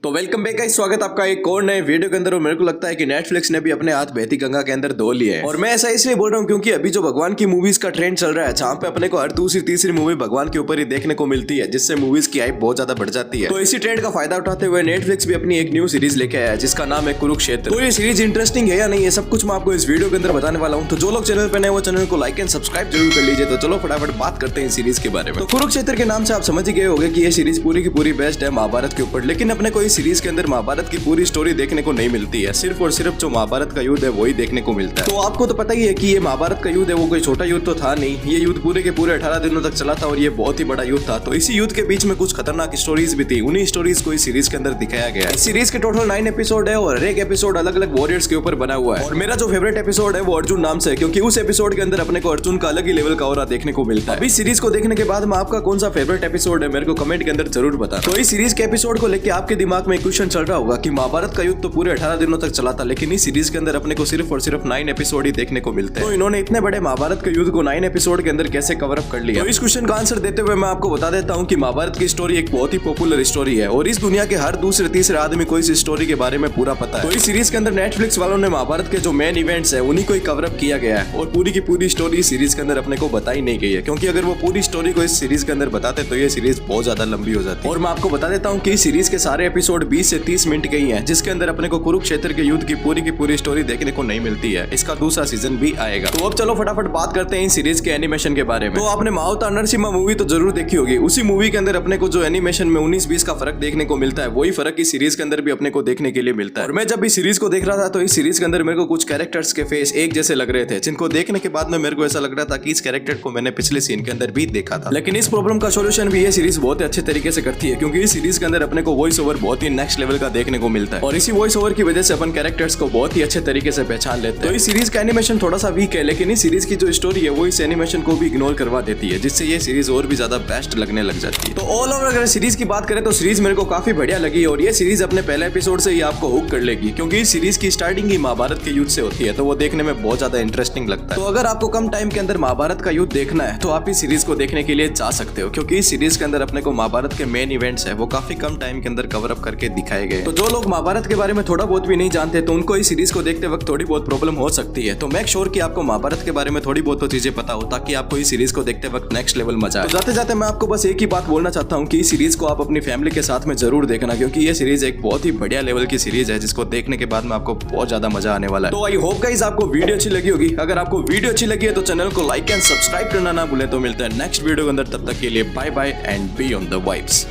तो welcome back guys, स्वागत आपका एक और नए वीडियो के अंदर। और मेरे को लगता है कि नेटफ्लिक्स ने भी अपने हाथ बहती गंगा के अंदर धो लिए हैं। और मैं ऐसा इसलिए बोल रहा हूँ क्योंकि अभी जो भगवान की मूवीज का ट्रेंड चल रहा है, जहाँ पे अपने को हर दूसरी तीसरी मूवी भगवान के ऊपर ही देखने को मिलती है, जिससे मूवीज की हाइप बहुत ज्यादा बढ़ जाती है। तो इसी ट्रेंड का फायदा उठाते हुए नेटफ्लिक्स भी अपनी एक न्यू सीरीज लेके आया है, जिसका नाम है कुरुक्षेत्र। तो ये सीरीज इंटरेस्टिंग है या नहीं, है सब कुछ मैं आपको इस वीडियो के अंदर बताने वाला हूँ। तो जो लोग चैनल पे नए वो चैनल को लाइक एंड सब्सक्राइब जरूर कर लीजिए। तो चलो फटाफट बात करते हैं सीरीज के बारे में। तो कुरुक्षेत्र के नाम से आप समझ ही गए होंगे कि ये सीरीज पूरी की पूरी बेस्ड है महाभारत के ऊपर। लेकिन अपने को इस सीरीज के अंदर महाभारत की पूरी स्टोरी देखने को नहीं मिलती है, सिर्फ और सिर्फ जो महाभारत का युद्ध है वही देखने को मिलता है। तो आपको तो पता ही है कि ये महाभारत का युद्ध है वो कोई छोटा युद्ध तो था नहीं। ये युद्ध पूरे के पूरे 18 दिनों तक चला था और ये बहुत ही बड़ा युद्ध था। तो इसी युद्ध के बीच में कुछ खतरनाक स्टोरीज भी थी, उन्हीं स्टोरीज को इस सीरीज के अंदर दिखाया गया है। इस सीरीज के टोटल 9 एपिसोड है और हर एक एपिसोड अलग अलग वॉरियर्स के ऊपर बना हुआ है। और मेरा जो फेवरेट एपिसोड है वो अर्जुन नाम से है, क्योंकि उस एपिसोड के अंदर अपने को अर्जुन का अलग ही लेवल का ऑरा देखने को मिलता है। अभी सीरीज को देखने के बाद में आपका कौन सा फेवरेट एपिसोड है मेरे को कमेंट के अंदर जरूर बताना। तो इस सीरीज के एपिसोड को लेकर आपके दिमाग में क्वेश्चन चल रहा होगा कि महाभारत का युद्ध तो पूरे 18 दिनों तक चला था, लेकिन इस सीरीज के अंदर अपने को सिर्फ और सिर्फ 9 एपिसोड ही देखने को मिलते हैं। तो इन्होंने इतने बड़े महाभारत के युद्ध को 9 एपिसोड के अंदर कैसे कवर अप कर लिया? तो इस क्वेश्चन का आंसर देते हुए मैं आपको बता देता हूं कि महाभारत की स्टोरी एक बहुत ही पॉपुलर स्टोरी है और इस दुनिया के हर दूसरे तीसरे आदमी को इस स्टोरी के बारे में पूरा पता है। तो इस सीरीज के अंदर नेटफ्लिक्स वालों ने महाभारत के जो मेन इवेंट्स है उन्हीं को ही कवर अप किया गया है और पूरी की पूरी स्टोरी सीरीज के अंदर अपने को बताई नहीं गई है, क्योंकि अगर वो पूरी स्टोरी को इस सीरीज के अंदर बताते तो ये सीरीज बहुत ज्यादा लंबी हो जाती है। और मैं आपको बता देता हूँ कि इस सीरीज के सारे एपिसोड 20 से 30 मिनट के ही हैं, जिसके अंदर अपने को कुरुक्षेत्र के युद्ध की पूरी स्टोरी देखने को नहीं मिलती है। इसका दूसरा सीजन भी आएगा। तो अब चलो फटाफट बात करते हैं इस सीरीज के एनिमेशन के बारे में। तो आपने महाअवतार नरसिम्हा मूवी तो जरूर देखी होगी। उसी मूवी के अंदर अपने को जो एनिमेशन में 19-20 का फर्क देखने को मिलता है, वही फर्क इस सीरीज के अंदर भी अपने को देखने के लिए मिलता है। और मैं जब इस सीरीज को देख रहा था तो इस सीरीज के अंदर मेरे को कुछ कैरेक्टर्स के फेस एक जैसे लग रहे थे, जिनको देखने के बाद में मेरे को ऐसा लग रहा था कि इस कैरेक्टर को मैंने पिछले सीन के अंदर भी देखा था। लेकिन इस प्रॉब्लम का सोल्यूशन भी ये सीरीज बहुत ही अच्छे तरीके से करती है, क्योंकि इस सीरीज के अंदर अपने को वॉइस ओवर बहुत ही नेक्स्ट लेवल का देखने को मिलता है और इसी वॉइस ओवर की वजह से अपन कैरेक्टर्स को बहुत ही अच्छे तरीके से पहचान लेते हैं। तो इस सीरीज का एनिमेशन थोड़ा सा वीक है, लेकिन इस सीरीज की जो स्टोरी है वो इस एनिमेशन को भी इग्नोर करवा देती है, जिससे ये सीरीज और भी ज्यादा बेस्ट लगने लग जाती है। तो ऑल ओवर अगर सीरीज की बात करें तो सीरीज मेरे को काफी बढ़िया लगी और ये सीरीज अपने पहले एपिसोड से ही आपको हुक कर लेगी, क्योंकि इस सीरीज की स्टार्टिंग ही महाभारत के युद्ध से होती है। तो वो देखने में बहुत ज्यादा इंटरेस्टिंग लगता है। तो अगर आपको कम टाइम के अंदर महाभारत का युद्ध देखना है तो आप इस सीरीज को देखने के लिए जा सकते हो, क्योंकि इस सीरीज के अंदर अपने को महाभारत के मेन इवेंट्स है वो काफी कम टाइम के अंदर कवर अप करके दिखाए गए। तो जो लोग महाभारत के बारे में थोड़ा बहुत भी नहीं जानते तो उनको इस सीरीज को देखते वक्त थोड़ी बहुत प्रॉब्लम हो सकती है। तो मेक श्योर कि आपको महाभारत के बारे में थोड़ी बहुत तो चीजें पता हो, ताकि आपको इस सीरीज को देखते वक्त नेक्स्ट लेवल मजा आए। तो जाते जाते मैं आपको बस एक ही बात बोलना चाहता हूँ कि इस सीरीज को आप अपनी फैमिली के साथ में जरूर देखना, क्योंकि ये सीरीज एक बहुत ही बढ़िया लेवल की सीरीज है, जिसको देखने के बाद में आपको बहुत ज्यादा मजा आने वाला है। तो आई होप गाइस आपको वीडियो अच्छी लगी होगी। अगर आपको वीडियो अच्छी लगी है तो चैनल को लाइक एंड सब्सक्राइब करना ना भूलें। तो मिलते हैं नेक्स्ट वीडियो के अंदर, तब तक के लिए bye bye and be on the vibes.